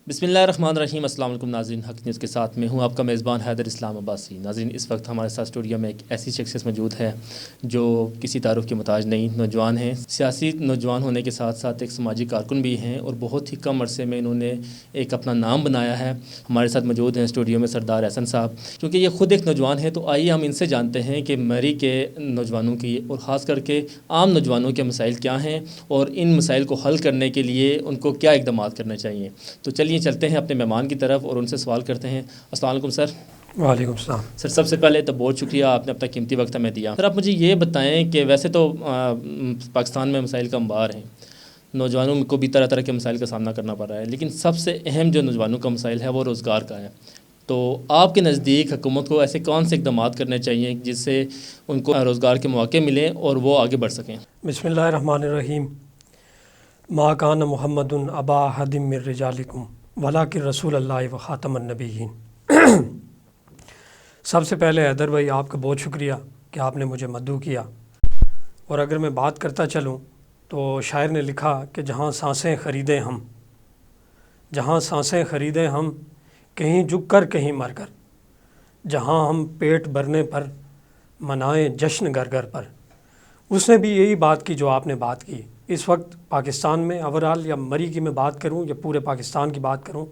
بسم اللہ الرحمن الرحیم۔ السلام علیکم ناظرین، حق نیوز کے ساتھ میں ہوں آپ کا میزبان حیدر اسلام عباسی۔ ناظرین، اس وقت ہمارے ساتھ اسٹوڈیو میں ایک ایسی شخصیت موجود ہے جو کسی تعارف کے محتاج نہیں، نوجوان ہیں، سیاسی نوجوان ہونے کے ساتھ ساتھ ایک سماجی کارکن بھی ہیں اور بہت ہی کم عرصے میں انہوں نے ایک اپنا نام بنایا ہے۔ ہمارے ساتھ موجود ہیں اسٹوڈیو میں سردار احسن صاحب۔ کیونکہ یہ خود ایک نوجوان ہے تو آئیے ہم ان سے جانتے ہیں کہ مری کے نوجوانوں کی اور خاص کر کے عام نوجوانوں کے مسائل کیا ہیں اور ان مسائل کو حل کرنے کے لیے ان کو کیا اقدامات کرنے چاہیے۔ تو چلیے چلتے ہیں اپنے مہمان کی طرف اور ان سے سوال کرتے ہیں۔ السلام علیکم سر۔ وعلیکم السلام سر، سب سے پہلے تو بہت شکریہ، آپ نے اپنا قیمتی وقت ہمیں دیا۔ سر، آپ مجھے یہ بتائیں کہ ویسے تو پاکستان میں مسائل کا انبار ہیں، نوجوانوں کو بھی طرح طرح کے مسائل کا سامنا کرنا پڑ رہا ہے، لیکن سب سے اہم جو نوجوانوں کا مسائل ہے وہ روزگار کا ہے۔ تو آپ کے نزدیک حکومت کو ایسے کون سے اقدامات کرنے چاہیے جس سے ان کو روزگار کے مواقع ملیں اور وہ آگے بڑھ سکیں؟ بسم اللہ الرحمن الرحیم۔ ما کان محمد ابا احد من رجالکم ولکن رسول اللہ و خاتم النبیین۔ سب سے پہلے حیدر بھائی آپ کا بہت شکریہ کہ آپ نے مجھے مدعو کیا، اور اگر میں بات کرتا چلوں تو شاعر نے لکھا کہ جہاں سانسیں خریدیں ہم، جہاں سانسیں خریدیں ہم، کہیں جھک کر کہیں مر کر، جہاں ہم پیٹ بھرنے پر منائیں جشن گھر گھر پر۔ اس نے بھی یہی بات کی جو آپ نے بات کی۔ اس وقت پاکستان میں اوورال یا مری کی میں بات کروں یا پورے پاکستان کی بات کروں،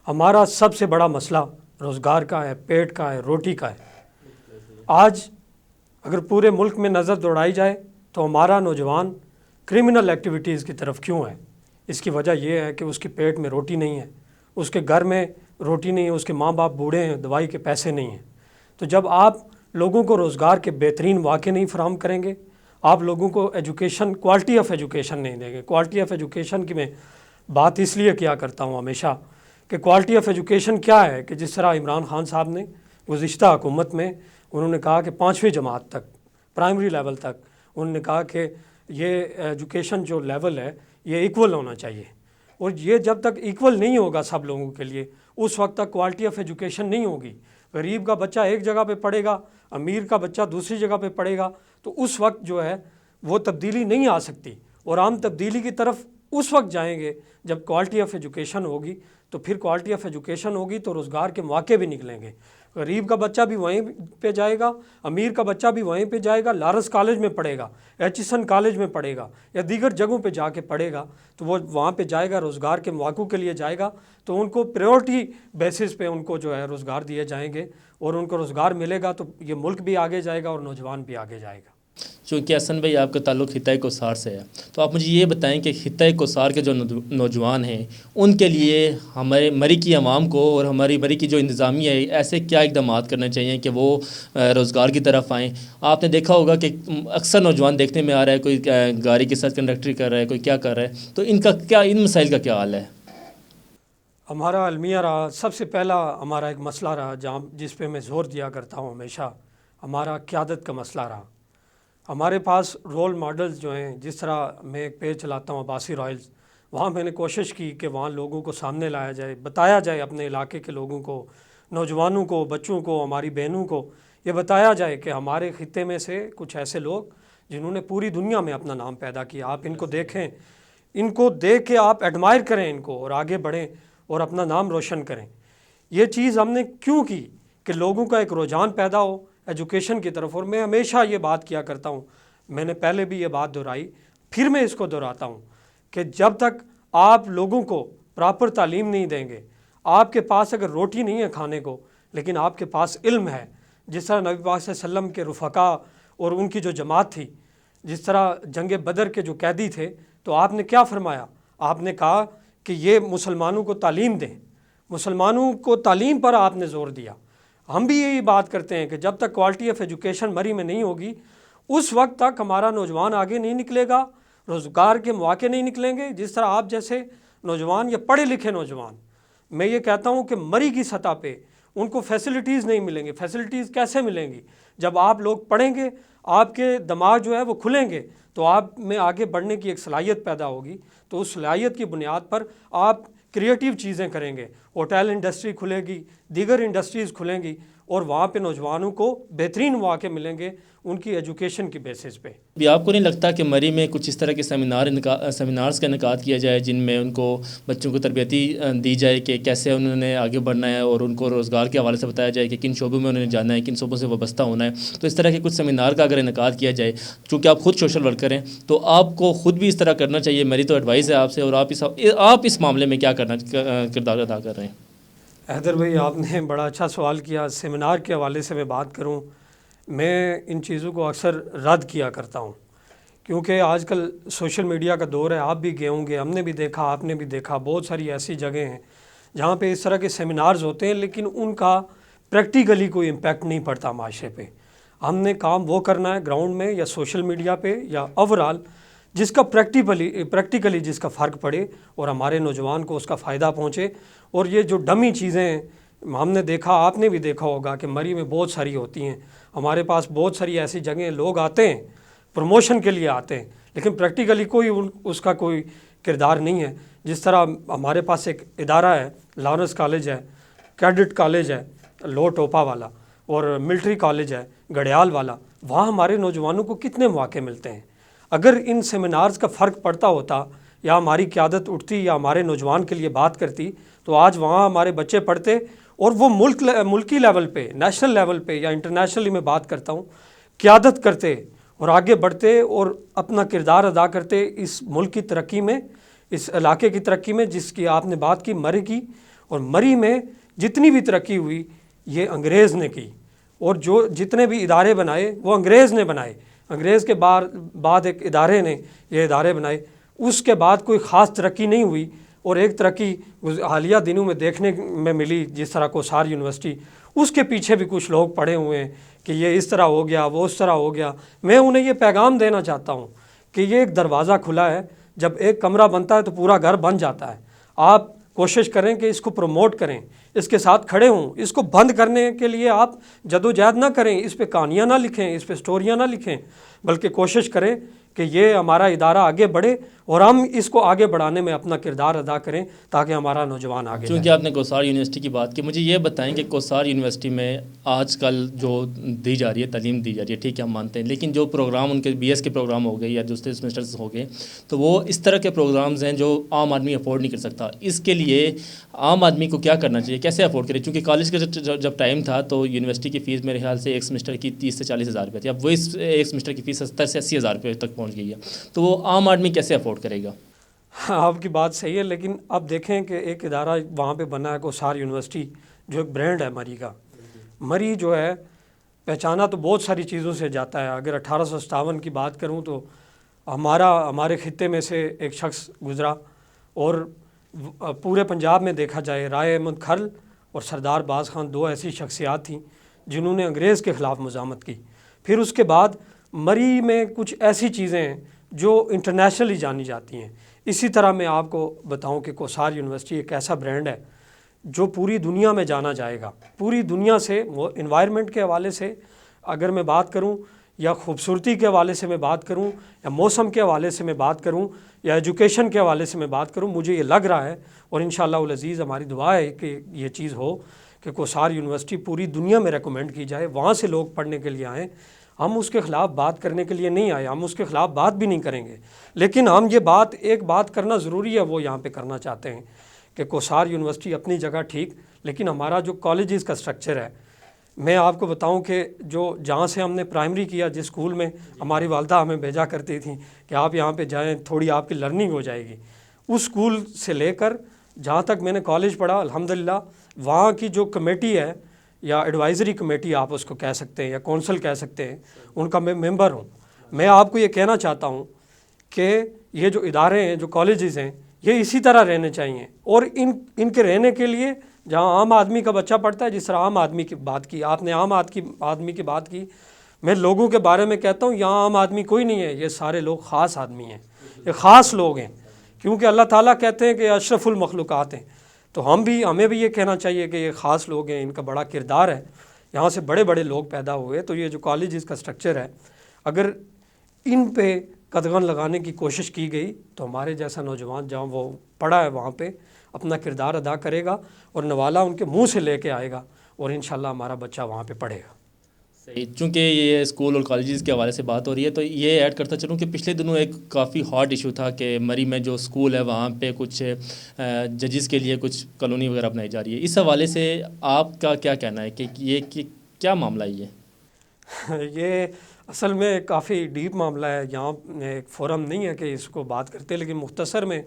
ہمارا سب سے بڑا مسئلہ روزگار کا ہے، پیٹ کا ہے، روٹی کا ہے۔ آج اگر پورے ملک میں نظر دوڑائی جائے تو ہمارا نوجوان کرمنل ایکٹیویٹیز کی طرف کیوں ہے؟ اس کی وجہ یہ ہے کہ اس کے پیٹ میں روٹی نہیں ہے، اس کے گھر میں روٹی نہیں ہے، اس کے ماں باپ بوڑھے ہیں، دوائی کے پیسے نہیں ہیں۔ تو جب آپ لوگوں کو روزگار کے بہترین واقع نہیں فراہم کریں گے، آپ لوگوں کو ایجوکیشن، کوالٹی آف ایجوکیشن نہیں دیں گے۔ کوالٹی آف ایجوکیشن کی میں بات اس لیے کیا کرتا ہوں ہمیشہ کہ کوالٹی آف ایجوکیشن کیا ہے کہ جس طرح عمران خان صاحب نے گزشتہ حکومت میں انہوں نے کہا کہ 5ویں جماعت تک، پرائمری لیول تک، انہوں نے کہا کہ یہ ایجوکیشن جو لیول ہے یہ ایکول ہونا چاہیے، اور یہ جب تک ایکول نہیں ہوگا سب لوگوں کے لیے اس وقت تک کوالٹی آف ایجوکیشن نہیں ہوگی۔ غریب کا بچہ ایک جگہ پہ پڑھے گا، امیر کا بچہ دوسری جگہ پہ پڑھے گا، تو اس وقت جو ہے وہ تبدیلی نہیں آ سکتی، اور ہم تبدیلی کی طرف اس وقت جائیں گے جب کوالٹی آف ایجوکیشن ہوگی۔ تو پھر کوالٹی آف ایجوکیشن ہوگی تو روزگار کے مواقع بھی نکلیں گے۔ غریب کا بچہ بھی وہیں پہ جائے گا، امیر کا بچہ بھی وہیں پہ جائے گا، لارنس کالج میں پڑھے گا، ایچسن کالج میں پڑھے گا یا دیگر جگہوں پہ جا کے پڑھے گا، تو وہ وہاں پہ جائے گا، روزگار کے مواقع کے لیے جائے گا، تو ان کو پریورٹی بیسس پہ ان کو جو ہے روزگار دیے جائیں گے، اور ان کو روزگار ملے گا تو یہ ملک بھی آگے جائے گا اور نوجوان بھی آگے جائے گا۔ چونکہ احسن بھائی آپ کا تعلق خطۂ کوثار سے ہے، تو آپ مجھے یہ بتائیں کہ خطۂ کوثار کے جو نوجوان ہیں ان کے لیے ہمارے مری کی عوام کو اور ہماری مری کی جو انتظامیہ ہے ایسے کیا اقدامات کرنے چاہیے کہ وہ روزگار کی طرف آئیں؟ آپ نے دیکھا ہوگا کہ اکثر نوجوان دیکھنے میں آ رہا ہے، کوئی گاڑی کے ساتھ کنڈکٹری کر رہا ہے، کوئی کیا کر رہا ہے، تو ان کا کیا، ان مسائل کا کیا حال ہے؟ ہمارا المیہ رہا، سب سے پہلا ہمارا ایک مسئلہ رہا جس پہ میں زور دیا کرتا ہوں ہمیشہ، ہمارا قیادت کا مسئلہ رہا۔ ہمارے پاس رول ماڈلز جو ہیں، جس طرح میں ایک پیج چلاتا ہوں عباسی رائلز، وہاں میں نے کوشش کی کہ وہاں لوگوں کو سامنے لایا جائے، بتایا جائے، اپنے علاقے کے لوگوں کو، نوجوانوں کو، بچوں کو، ہماری بہنوں کو یہ بتایا جائے کہ ہمارے خطے میں سے کچھ ایسے لوگ جنہوں نے پوری دنیا میں اپنا نام پیدا کیا، آپ ان کو دیکھیں، ان کو دیکھ کے آپ ایڈمائر کریں ان کو، اور آگے بڑھیں اور اپنا نام روشن کریں۔ یہ چیز ہم نے کیوں کی کہ لوگوں کا ایک رجحان پیدا ہو ایجوکیشن کی طرف، اور میں ہمیشہ یہ بات کیا کرتا ہوں، میں نے پہلے بھی یہ بات دہرائی، پھر میں اس کو دہراتا ہوں کہ جب تک آپ لوگوں کو پراپر تعلیم نہیں دیں گے، آپ کے پاس اگر روٹی نہیں ہے کھانے کو لیکن آپ کے پاس علم ہے، جس طرح نبی پاک صلی اللہ علیہ وسلم کے رفقا اور ان کی جو جماعت تھی، جس طرح جنگ بدر کے جو قیدی تھے، تو آپ نے کیا فرمایا؟ آپ نے کہا کہ یہ مسلمانوں کو تعلیم دیں، مسلمانوں کو تعلیم پر آپ نے زور دیا۔ ہم بھی یہی بات کرتے ہیں کہ جب تک کوالٹی آف ایجوکیشن مری میں نہیں ہوگی اس وقت تک ہمارا نوجوان آگے نہیں نکلے گا، روزگار کے مواقع نہیں نکلیں گے۔ جس طرح آپ جیسے نوجوان یا پڑھے لکھے نوجوان، میں یہ کہتا ہوں کہ مری کی سطح پہ ان کو فیسلٹیز نہیں ملیں گے۔ فیسلٹیز کیسے ملیں گی؟ جب آپ لوگ پڑھیں گے، آپ کے دماغ جو ہے وہ کھلیں گے، تو آپ میں آگے بڑھنے کی ایک صلاحیت پیدا ہوگی، تو اس صلاحیت کی بنیاد پر آپ کریٹیو چیزیں کریں گے، ہوٹل انڈسٹری کھلے گی، دیگر انڈسٹریز کھلیں گی، اور وہاں پہ نوجوانوں کو بہترین مواقع ملیں گے ان کی ایجوکیشن کی بیسس پہ۔ بھی آپ کو نہیں لگتا کہ مری میں کچھ اس طرح کے سیمینارز کا انعقاد کیا جائے جن میں ان کو بچوں کو تربیتی دی جائے کہ کیسے انہوں نے آگے بڑھنا ہے، اور ان کو روزگار کے حوالے سے بتایا جائے کہ کن شعبوں میں انہوں نے جانا ہے، کن شعبوں سے وابستہ ہونا ہے؟ تو اس طرح کے کچھ سیمینار کا اگر انعقاد کیا جائے، چونکہ آپ خود سوشل ورکر ہیں تو آپ کو خود بھی اس طرح کرنا چاہیے۔ میری تو ایڈوائز ہے آپ سے، اور آپ اس معاملے میں کیا کردار ادا کر رہے ہیں؟ حیدر بھائی، آپ نے بڑا اچھا سوال کیا۔ سیمینار کے حوالے سے میں بات کروں، میں ان چیزوں کو اکثر رد کیا کرتا ہوں، کیونکہ آج کل سوشل میڈیا کا دور ہے، آپ بھی گئے ہوں گے، ہم نے بھی دیکھا، آپ نے بھی دیکھا، بہت ساری ایسی جگہیں ہیں جہاں پہ اس طرح کے سیمینارز ہوتے ہیں لیکن ان کا پریکٹیکلی کوئی امپیکٹ نہیں پڑتا معاشرے پہ۔ ہم نے کام وہ کرنا ہے گراؤنڈ میں یا سوشل میڈیا پہ یا اوورآل جس کا پریکٹیکلی جس کا فرق پڑے اور ہمارے نوجوان کو اس کا فائدہ پہنچے۔ اور یہ جو ڈمی چیزیں ہیں، ہم نے دیکھا، آپ نے بھی دیکھا ہوگا کہ مری میں بہت ساری ہوتی ہیں، ہمارے پاس بہت ساری ایسی جگہیں، لوگ آتے ہیں پروموشن کے لیے آتے ہیں لیکن پریکٹیکلی کوئی اس کا کوئی کردار نہیں ہے۔ جس طرح ہمارے پاس ایک ادارہ ہے، لارنس کالج ہے، کیڈٹ کالج ہے لو ٹوپا والا، اور ملٹری کالج ہے گڑیال والا، وہاں ہمارے نوجوانوں کو کتنے مواقع ملتے ہیں۔ اگر ان سیمینارز کا فرق پڑتا ہوتا یا ہماری قیادت اٹھتی یا ہمارے نوجوان کے لیے بات کرتی تو آج وہاں ہمارے بچے پڑھتے اور وہ ملکی لیول پہ، نیشنل لیول پہ یا انٹرنیشنلی میں بات کرتا ہوں، قیادت کرتے اور آگے بڑھتے اور اپنا کردار ادا کرتے اس ملک کی ترقی میں، اس علاقے کی ترقی میں، جس کی آپ نے بات کی مری کی۔ اور مری میں جتنی بھی ترقی ہوئی یہ انگریز نے کی، اور جو جتنے بھی ادارے بنائے وہ انگریز نے بنائے، انگریز کے بعد ایک ادارے نے یہ ادارے بنائے، اس کے بعد کوئی خاص ترقی نہیں ہوئی۔ اور ایک ترقی حالیہ دنوں میں دیکھنے میں ملی، جس طرح کوسار یونیورسٹی، اس کے پیچھے بھی کچھ لوگ پڑے ہوئے ہیں کہ یہ اس طرح ہو گیا، وہ اس طرح ہو گیا۔ میں انہیں یہ پیغام دینا چاہتا ہوں کہ یہ ایک دروازہ کھلا ہے، جب ایک کمرہ بنتا ہے تو پورا گھر بن جاتا ہے۔ آپ کوشش کریں کہ اس کو پروموٹ کریں، اس کے ساتھ کھڑے ہوں، اس کو بند کرنے کے لیے آپ جدوجہد نہ کریں، اس پہ کہانیاں نہ لکھیں، اس پہ سٹوریاں نہ لکھیں، بلکہ کوشش کریں کہ یہ ہمارا ادارہ آگے بڑھے اور ہم اس کو آگے بڑھانے میں اپنا کردار ادا کریں تاکہ ہمارا نوجوان آگے چونکہ آپ نے کوسار یونیورسٹی کی بات کی، مجھے یہ بتائیں کہ کوسار یونیورسٹی میں آج کل جو دی جا رہی ہے، تعلیم دی جا رہی ہے، ٹھیک ہے ہم مانتے ہیں، لیکن جو پروگرام ان کے بی ایس کے پروگرام ہو گئے یا دوسرے سیمسٹرز ہو گئے تو وہ اس طرح کے پروگرامز ہیں جو عام آدمی افورڈ نہیں کر سکتا۔ اس کے لیے عام آدمی کو کیا کرنا چاہیے، کیسے افورڈ کرے؟ چونکہ کالج کا جب ٹائم تھا تو یونیورسٹی کی فیس میرے خیال سے ایک سیمسٹر کی 30 سے 40 ہزار روپے تھی، اب وہ اس ایک سیمسٹر کی فیس 70 سے 80 ہزار روپے تک پہنچ گئی ہے، تو وہ عام آدمی کیسے افورڈ کرے گا؟ آپ کی بات صحیح ہے، لیکن اب دیکھیں کہ ایک ادارہ وہاں پہ بنا ہے کوسار یونیورسٹی، جو ایک برانڈ ہے مری کا۔ مری جو ہے پہچانا تو بہت ساری چیزوں سے جاتا ہے۔ اگر 1857 کی بات کروں تو ہمارے خطے میں سے ایک شخص گزرا، اور پورے پنجاب میں دیکھا جائے رائے احمد کھرل اور سردار باز خان دو ایسی شخصیات تھیں جنہوں نے انگریز کے خلاف مزاحمت کی۔ پھر اس کے بعد مری میں کچھ ایسی چیزیں ہیں جو انٹرنیشنلی جانی جاتی ہیں۔ اسی طرح میں آپ کو بتاؤں کہ کوسار یونیورسٹی ایک ایسا برانڈ ہے جو پوری دنیا میں جانا جائے گا، پوری دنیا سے۔ وہ انوائرمنٹ کے حوالے سے اگر میں بات کروں، یا خوبصورتی کے حوالے سے میں بات کروں، یا موسم کے حوالے سے میں بات کروں، یا ایجوکیشن کے حوالے سے میں بات کروں، مجھے یہ لگ رہا ہے اور انشاءاللہ العزیز ہماری دعا ہے کہ یہ چیز ہو کہ کوسار یونیورسٹی پوری دنیا میں ریکمینڈ کی جائے، وہاں سے لوگ پڑھنے کے لیے آئیں۔ ہم اس کے خلاف بات کرنے کے لیے نہیں آئے، ہم اس کے خلاف بات بھی نہیں کریں گے، لیکن ہم یہ ایک بات کرنا ضروری ہے، وہ یہاں پہ کرنا چاہتے ہیں کہ کوسار یونیورسٹی اپنی جگہ ٹھیک، لیکن ہمارا جو کالجز کا سٹرکچر ہے، میں آپ کو بتاؤں کہ جہاں سے ہم نے پرائمری کیا، جس اسکول میں ہماری والدہ ہمیں بھیجا کرتی تھیں کہ آپ یہاں پہ جائیں، تھوڑی آپ کی لرننگ ہو جائے گی، اس اسکول سے لے کر جہاں تک میں نے کالج پڑھا، الحمدللہ وہاں کی جو کمیٹی ہے یا ایڈوائزری کمیٹی آپ اس کو کہہ سکتے ہیں یا کونسل کہہ سکتے ہیں، ان کا میں ممبر ہوں۔ میں آپ کو یہ کہنا چاہتا ہوں کہ یہ جو ادارے ہیں، جو کالجز ہیں، یہ اسی طرح رہنے چاہیے، اور ان کے رہنے کے لیے جہاں عام آدمی کا بچہ پڑھتا ہے، جس طرح عام آدمی کی بات کی آپ نے، عام آدمی کی بات کی، میں لوگوں کے بارے میں کہتا ہوں یہاں عام آدمی کوئی نہیں ہے، یہ سارے لوگ خاص آدمی ہیں، یہ خاص لوگ ہیں، کیونکہ اللہ تعالیٰ کہتے ہیں کہ اشرف المخلوقات ہیں، تو ہمیں بھی یہ کہنا چاہیے کہ یہ خاص لوگ ہیں، ان کا بڑا کردار ہے، یہاں سے بڑے بڑے لوگ پیدا ہوئے۔ تو یہ جو کالجز کا سٹرکچر ہے، اگر ان پہ قدغن لگانے کی کوشش کی گئی تو ہمارے جیسا نوجوان جہاں وہ پڑھا ہے وہاں پہ اپنا کردار ادا کرے گا، اور نوالا ان کے منہ سے لے کے آئے گا، اور انشاءاللہ ہمارا بچہ وہاں پہ پڑھے گا۔ صحیح، چونکہ یہ اسکول اور کالجز کے حوالے سے بات ہو رہی ہے تو یہ ایڈ کرتا چلوں کہ پچھلے دنوں ایک کافی ہاٹ ایشو تھا کہ مری میں جو اسکول ہے وہاں پہ کچھ ججز کے لیے کچھ کالونی وغیرہ بنائی جا رہی ہے، اس حوالے سے آپ کا کیا کہنا ہے کہ یہ کیا معاملہ ہے یہ اصل میں کافی ڈیپ معاملہ ہے، یہاں ایک فورم نہیں ہے کہ اس کو بات کرتے، لیکن مختصر میں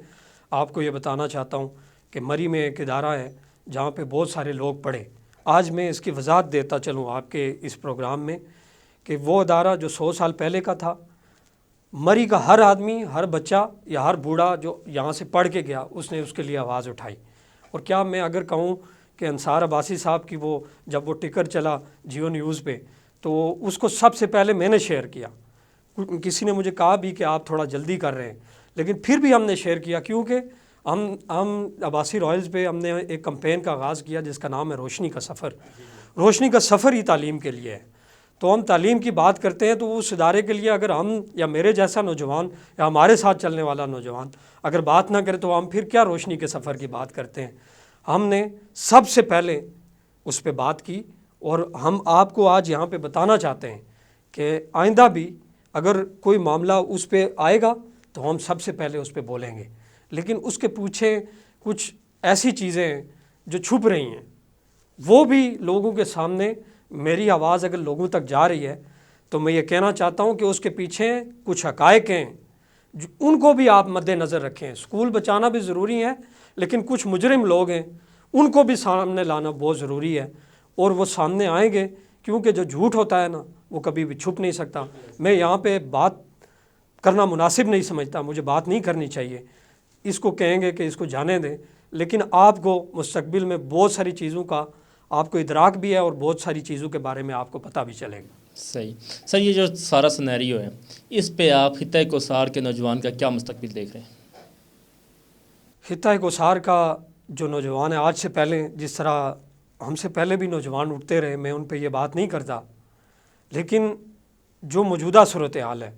آپ کو یہ بتانا چاہتا ہوں کہ مری میں ایک ادارہ ہے جہاں پہ بہت سارے لوگ پڑھے۔ آج میں اس کی وضاحت دیتا چلوں آپ کے اس پروگرام میں کہ وہ ادارہ جو 100 سال پہلے کا تھا، مری کا ہر آدمی، ہر بچہ یا ہر بوڑھا جو یہاں سے پڑھ کے گیا اس نے اس کے لیے آواز اٹھائی۔ اور کیا میں اگر کہوں کہ انصار عباسی صاحب کی وہ جب وہ ٹکر چلا جیو نیوز پہ تو اس کو سب سے پہلے میں نے شیئر کیا۔ کسی نے مجھے کہا بھی کہ آپ تھوڑا جلدی کر رہے ہیں، لیکن پھر بھی ہم نے شیئر کیا کیونکہ ہم عباسی رائلز پہ ہم نے ایک کمپین کا آغاز کیا جس کا نام ہے روشنی کا سفر۔ روشنی کا سفر ہی تعلیم کے لیے ہے، تو ہم تعلیم کی بات کرتے ہیں تو اس ادارے کے لیے اگر ہم یا میرے جیسا نوجوان یا ہمارے ساتھ چلنے والا نوجوان اگر بات نہ کرے تو ہم پھر کیا روشنی کے سفر کی بات کرتے ہیں۔ ہم نے سب سے پہلے اس پہ بات کی اور ہم آپ کو آج یہاں پہ بتانا چاہتے ہیں کہ آئندہ بھی اگر کوئی معاملہ اس پہ آئے گا تو ہم سب سے پہلے اس پہ بولیں گے، لیکن اس کے پیچھے کچھ ایسی چیزیں ہیں جو چھپ رہی ہیں، وہ بھی لوگوں کے سامنے میری آواز اگر لوگوں تک جا رہی ہے تو میں یہ کہنا چاہتا ہوں کہ اس کے پیچھے کچھ حقائق ہیں ان کو بھی آپ مد نظر رکھیں۔ اسکول بچانا بھی ضروری ہے، لیکن کچھ مجرم لوگ ہیں ان کو بھی سامنے لانا بہت ضروری ہے، اور وہ سامنے آئیں گے کیونکہ جو جھوٹ ہوتا ہے نا وہ کبھی بھی چھپ نہیں سکتا۔ میں یہاں پہ بات کرنا مناسب نہیں سمجھتا، مجھے بات نہیں کرنی چاہیے، اس کو کہیں گے کہ اس کو جانے دیں، لیکن آپ کو مستقبل میں بہت ساری چیزوں کا آپ کو ادراک بھی ہے اور بہت ساری چیزوں کے بارے میں آپ کو پتہ بھی چلے گا۔ صحیح سر، یہ جو سارا سنیریو ہے اس پہ آپ خطۂ کوثار کے نوجوان کا کیا مستقبل دیکھ رہے ہیں؟ خطۂ کوثار کا جو نوجوان ہے، آج سے پہلے جس طرح ہم سے پہلے بھی نوجوان اٹھتے رہے، میں ان پہ یہ بات نہیں کرتا، لیکن جو موجودہ صورتحال ہے،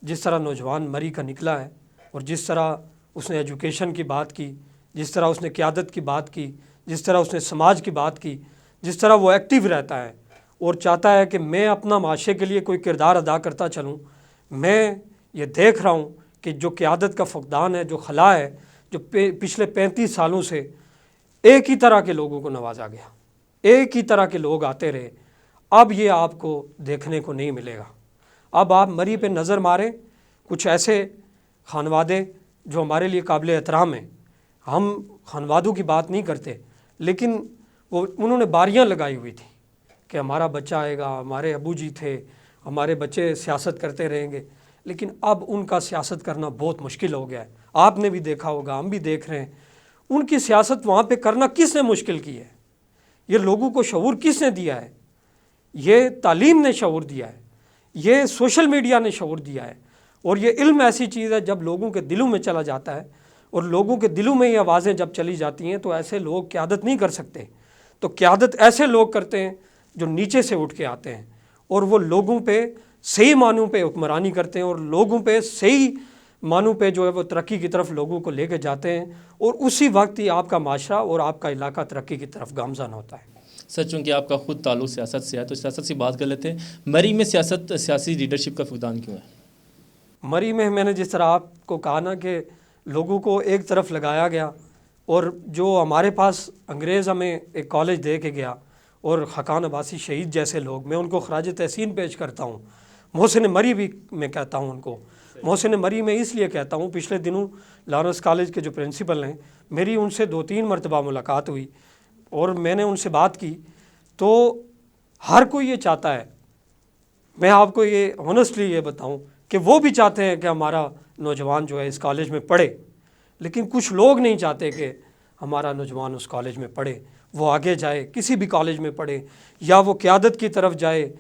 جس طرح نوجوان مری کا نکلا ہے اور جس طرح اس نے ایجوکیشن کی بات کی، جس طرح اس نے قیادت کی بات کی، جس طرح اس نے سماج کی بات کی، جس طرح وہ ایکٹیو رہتا ہے اور چاہتا ہے کہ میں اپنا معاشرے کے لیے کوئی کردار ادا کرتا چلوں، میں یہ دیکھ رہا ہوں کہ جو قیادت کا فقدان ہے، جو خلا ہے، جو پچھلے 35 سالوں سے ایک ہی طرح کے لوگوں کو نوازا گیا، ایک ہی طرح کے لوگ آتے رہے، اب یہ آپ کو دیکھنے کو نہیں ملے گا۔ اب آپ مری پہ نظر ماریں، کچھ ایسے خانوادے جو ہمارے لیے قابل احترام ہیں، ہم خانوادوں کی بات نہیں کرتے، لیکن انہوں نے باریاں لگائی ہوئی تھی کہ ہمارا بچہ آئے گا، ہمارے ابو جی تھے، ہمارے بچے سیاست کرتے رہیں گے، لیکن اب ان کا سیاست کرنا بہت مشکل ہو گیا ہے۔ آپ نے بھی دیکھا ہوگا، ہم بھی دیکھ رہے ہیں، ان کی سیاست وہاں پہ کرنا کس نے مشکل کی ہے؟ یہ لوگوں کو شعور کس نے دیا ہے؟ یہ تعلیم نے شعور دیا ہے، یہ سوشل میڈیا نے شعور دیا ہے، اور یہ علم ایسی چیز ہے جب لوگوں کے دلوں میں چلا جاتا ہے اور لوگوں کے دلوں میں یہ آوازیں جب چلی جاتی ہیں تو ایسے لوگ قیادت نہیں کر سکتے۔ تو قیادت ایسے لوگ کرتے ہیں جو نیچے سے اٹھ کے آتے ہیں اور وہ لوگوں پہ صحیح معنوں پہ حکمرانی کرتے ہیں اور لوگوں پہ صحیح معنوں پہ جو ہے وہ ترقی کی طرف لوگوں کو لے کے جاتے ہیں، اور اسی وقت ہی آپ کا معاشرہ اور آپ کا علاقہ ترقی کی طرف گامزن ہوتا ہے۔ سر، چونکہ آپ کا خود تعلق سیاست سے ہے تو سیاست سے بات کر لیتے ہیں، مری میں سیاسی لیڈرشپ کا فقدان کیوں ہے؟ مری میں نے جس طرح آپ کو کہا نا کہ لوگوں کو ایک طرف لگایا گیا، اور جو ہمارے پاس انگریز ہمیں ایک کالج دے کے گیا، اور خاقان عباسی شہید جیسے لوگ، میں ان کو خراج تحسین پیش کرتا ہوں۔ محسن مری بھی میں کہتا ہوں ان کو، محسن مری میں اس لیے کہتا ہوں، پچھلے دنوں لارنس کالج کے جو پرنسپل ہیں، میری ان سے 2-3 مرتبہ ملاقات ہوئی اور میں نے ان سے بات کی، تو ہر کوئی یہ چاہتا ہے، میں آپ کو یہ ہونیسٹلی یہ بتاؤں کہ وہ بھی چاہتے ہیں کہ ہمارا نوجوان جو ہے اس کالج میں پڑھے، لیکن کچھ لوگ نہیں چاہتے کہ ہمارا نوجوان اس کالج میں پڑھے، وہ آگے جائے، کسی بھی کالج میں پڑھے، یا وہ قیادت کی طرف جائے،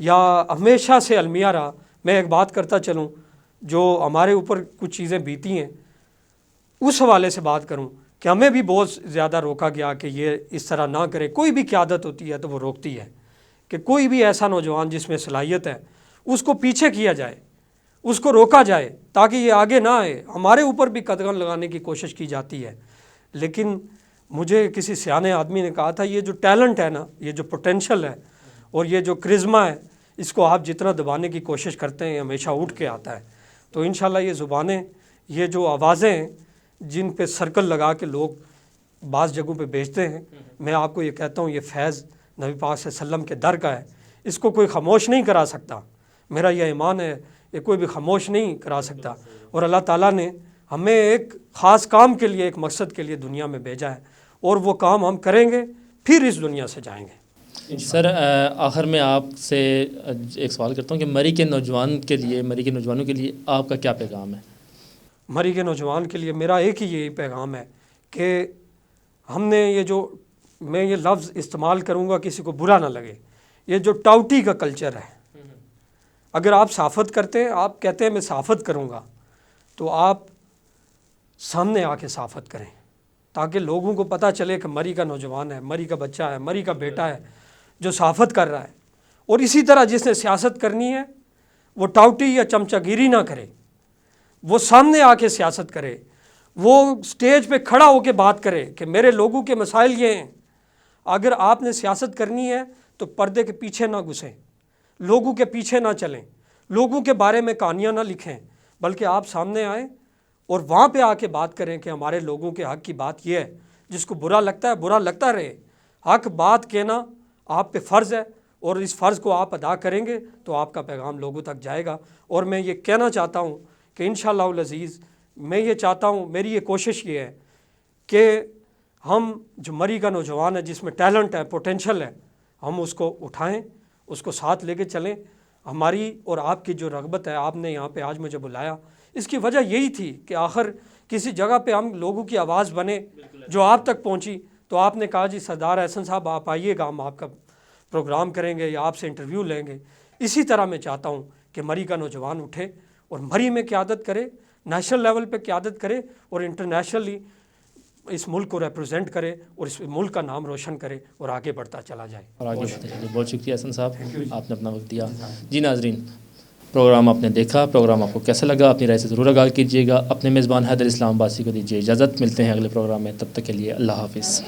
یا ہمیشہ سے المیہ رہا۔ میں ایک بات کرتا چلوں، جو ہمارے اوپر کچھ چیزیں بیتی ہیں اس حوالے سے بات کروں کہ ہمیں بھی بہت زیادہ روکا گیا کہ یہ اس طرح نہ کرے۔ کوئی بھی قیادت ہوتی ہے تو وہ روکتی ہے کہ کوئی بھی ایسا نوجوان جس میں صلاحیت ہے اس کو پیچھے کیا جائے، اس کو روکا جائے تاکہ یہ آگے نہ آئے۔ ہمارے اوپر بھی قدغن لگانے کی کوشش کی جاتی ہے، لیکن مجھے کسی سیانے آدمی نے کہا تھا یہ جو ٹیلنٹ ہے نا، یہ جو پوٹینشل ہے اور یہ جو کرزما ہے، اس کو آپ جتنا دبانے کی کوشش کرتے ہیں ہمیشہ اٹھ کے آتا ہے۔ تو انشاءاللہ یہ زبانیں، یہ جو آوازیں ہیں جن پہ سرکل لگا کے لوگ بعض جگہوں پہ بیچتے ہیں، میں آپ کو یہ کہتا ہوں یہ فیض نبی پاک صلی اللہ علیہ وسلم کے در کا ہے، اس کو کوئی خاموش نہیں کرا سکتا۔ میرا یہ ایمان ہے یہ کوئی بھی خاموش نہیں کرا سکتا، اور اللہ تعالیٰ نے ہمیں ایک خاص کام کے لیے، ایک مقصد کے لیے دنیا میں بھیجا ہے، اور وہ کام ہم کریں گے پھر اس دنیا سے جائیں گے۔ سر آخر میں آپ سے ایک سوال کرتا ہوں کہ مری کے نوجوانوں کے لیے آپ کا کیا پیغام ہے؟ مری کے نوجوان کے لیے میرا ایک ہی یہی پیغام ہے کہ ہم نے میں یہ لفظ استعمال کروں گا کسی کو برا نہ لگے، یہ جو ٹاؤٹی کا کلچر ہے، اگر آپ صحافت کرتے ہیں، آپ کہتے ہیں میں صحافت کروں گا، تو آپ سامنے آ کے صحافت کریں تاکہ لوگوں کو پتہ چلے کہ مری کا نوجوان ہے، مری کا بچہ ہے، مری کا بیٹا ہے جو صحافت کر رہا ہے۔ اور اسی طرح جس نے سیاست کرنی ہے وہ ٹاؤٹی یا چمچہ گیری نہ کرے، وہ سامنے آ کے سیاست کرے، وہ سٹیج پہ کھڑا ہو کے بات کرے کہ میرے لوگوں کے مسائل یہ ہیں۔ اگر آپ نے سیاست کرنی ہے تو پردے کے پیچھے نہ گھسیں، لوگوں کے پیچھے نہ چلیں، لوگوں کے بارے میں کہانیاں نہ لکھیں، بلکہ آپ سامنے آئیں اور وہاں پہ آ کے بات کریں کہ ہمارے لوگوں کے حق کی بات یہ ہے۔ جس کو برا لگتا ہے برا لگتا رہے، حق بات کہنا آپ پہ فرض ہے، اور اس فرض کو آپ ادا کریں گے تو آپ کا پیغام لوگوں تک جائے گا۔ اور میں یہ کہنا چاہتا ہوں کہ انشاءاللہ العزیز میں یہ چاہتا ہوں، میری یہ کوشش یہ ہے کہ ہم جو مری کا نوجوان ہے جس میں ٹیلنٹ ہے، پوٹینشل ہے، ہم اس کو اٹھائیں، اس کو ساتھ لے کے چلیں۔ ہماری اور آپ کی جو رغبت ہے، آپ نے یہاں پہ آج مجھے بلایا، اس کی وجہ یہی تھی کہ آخر کسی جگہ پہ ہم لوگوں کی آواز بنے جو آپ تک پہنچی۔ تو آپ نے کہا جی سردار احسن صاحب آپ آئیے گا، ہم آپ کا پروگرام کریں گے یا آپ سے انٹرویو لیں گے۔ اسی طرح میں چاہتا ہوں کہ مری کا نوجوان اٹھے اور مری میں قیادت کرے، نیشنل لیول پہ قیادت کرے، اور انٹرنیشنلی اس ملک کو ریپرزینٹ کرے اور اس ملک کا نام روشن کرے اور آگے بڑھتا چلا جائے۔ اور آگے بڑھتے چلیے۔ بہت شکریہ احسن صاحب، آپ نے اپنا وقت دیا۔ جی ناظرین، پروگرام آپ نے دیکھا، پروگرام آپ کو کیسا لگا اپنی رائے سے ضرور آگاہ کیجیے گا۔ اپنے میزبان حیدر اسلام عباسی کو دیجیے اجازت، ملتے ہیں اگلے پروگرام میں، تب تک کے لیے اللہ حافظ۔